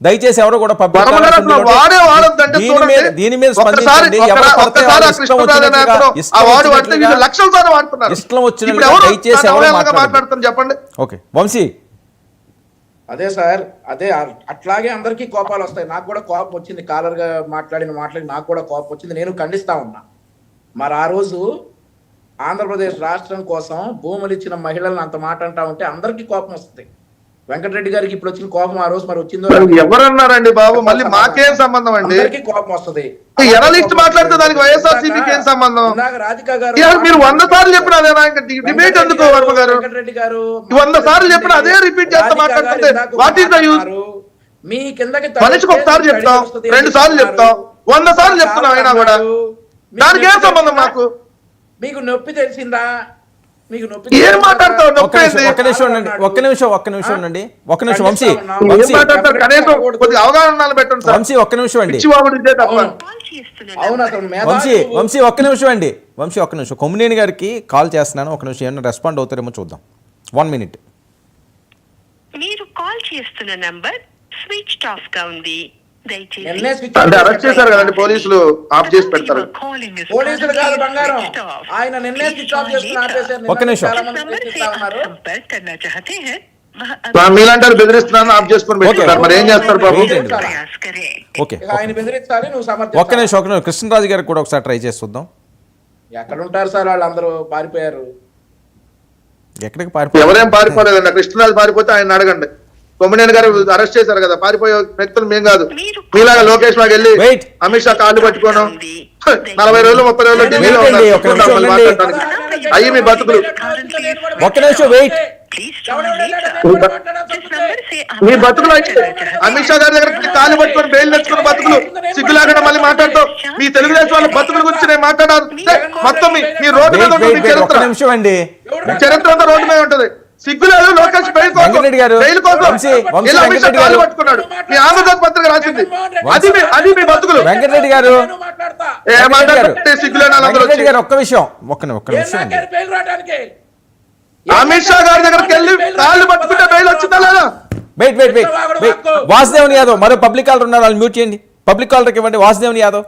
దయచేసి ఎవరు కూడా దీని మీద స్పందించండి. ఇష్టం వచ్చిన దయచేసి ఎవరు మాట్లాడుతున్నారు చెప్పండి. ఓకే వంశీ. అదే సార్, అదే అట్లాగే అందరికీ కోపాలు వస్తాయి. నాకు కూడా కోపం వచ్చింది, కాలర్గా మాట్లాడి నాకు కూడా కోపం వచ్చింది. నేను ఖండిస్తా ఉన్నా. మరి ఆ రోజు ఆంధ్రప్రదేశ్ రాష్ట్రం కోసం భూములు ఇచ్చిన మహిళలను అంత మాట అంటా ఉంటే అందరికీ కోపం వస్తుంది. వెంకటరెడ్డి గారికి ఇప్పుడు వచ్చిన కోపం ఆ రోజు మరి వచ్చిందో ఎవరన్నారండి బాబు? మళ్ళీ మాకేం సంబంధం అండి? కోపం వస్తుంది. ఎనలిస్ట్ మాట్లాడితే దానికి వైఎస్ఆర్సీపీకి ఏం సంబంధం? రాధిక గారు మీరు 100 సార్లు చెప్పిన డిబేట్ ఎందుకు వర్మ గారు? వెంకటరెడ్డి గారు 100 సార్లు చెప్పిన అదే రిపీట్ చేస్తా మాట్లాడుతుంటే వాట్ ఈస్ ద యూజ్? మీ కిందకి మనిషికి ఒకసారి చెప్తాం, 2 సార్లు చెప్తాం, 100 సార్లు చెప్తున్నాం అయినా కూడా దానికి ఏం సంబంధం? మాకు మీకు నొప్పి తెలిసిందా? మీకు నొప్పి ఏం మాట్లాడతావు? ఒక్క నిమిషం ఉండండి. వంశీ అవగాహన పెట్టండి సార్. వంశీ ఒక్క నిమిషం అండి. వంశీ ఒక్క నిమిషం అండి. కొమ్మినేని గారికి కాల్ చేస్తున్నాను, ఒక నిమిషం ఏమన్నా రెస్పాండ్ అవుతారేమో చూద్దాం. 1 minute. మీరు కాల్ చేస్తున్న నంబర్ స్విచ్డ్ ఆఫ్ గా ఉంది. అంటే అరెస్ట్ చేశారు కదండి పోలీసులు, ఆఫ్ చేసి పెడతారు. పోలీసులు కాదు బంగారం, ఆయన నిన్నే స్విచ్ ఆఫ్ చేసుకుని ఆపేశారు. ఒక్క నిమిషం. మీలాంటి బెదిరిస్తున్నాను, ఆఫ్ చేసుకుని పెట్టుకుంటారు. మరి ఏం చేస్తారు బాబు? ఆయన బెదిరిస్తారే నువ్వు సమర్థిస్తావు. ఒక్క నిమిషం. కృష్ణరాజు గారికి కూడా ఒకసారి ట్రై చేసి చూద్దాం. ఎక్కడ ఉంటారు సార్ వాళ్ళందరూ? పారిపోయారు. ఎక్కడికి పారిపోయారు? ఎవరేం పారిపోలేదండి. కృష్ణరాజు పారిపోతే ఆయన అడగండి. కొమ్మినేని గారు అరెస్ట్ చేశారు కదా, పారిపోయే వ్యక్తులు మేం కాదు. మీలాగా లోకేష్ బాగా వెళ్ళి అమిత్ షా కాళ్ళు పట్టుకోను 40 రోజులు 30 రోజులు ఢిల్లీలో అయ్యి మీ బతుకులు. ఒక్క నిమిషం వెయిట్. మీ బతుకులు అమిత్ షా గారి దగ్గర కాళ్ళు పట్టుకొని బెయిల్ తెచ్చుకున్న బతుకులు సిగ్గు లేకుండా మళ్ళీ మాట్లాడుతూ మీ తెలుగుదేశం వాళ్ళ బతుకుల గురించి నేను మాట్లాడాను. మొత్తం మీ రోడ్డు మీద ఉంటుంది. మీ చరిత్ర అంతా రోడ్డు మీద ఉంటుంది. సిగ్గులేదు. లోకేష్ బెయిల్ పట్టుకున్నాడు. మీ ఆంధ్రజ్యోతి పత్రిక రాసింది. అది మీ బతుకులు. వెంకటరెడ్డి గారు సిగ్గులేని ఒక్క విషయం. అమిత్ షా గారి దగ్గరికి వెళ్ళి కాళ్ళు పట్టుకుంటే బెయిల్ వచ్చిందా లేదా? వాసుదేవన్ యాదవ్ మరో పబ్లిక్ కాలర్ ఉన్నారు, వాళ్ళు మ్యూట్ చేయండి. పబ్లిక్ కాలర్కి ఇవ్వండి. వాసుదేవన్ యాదవ్.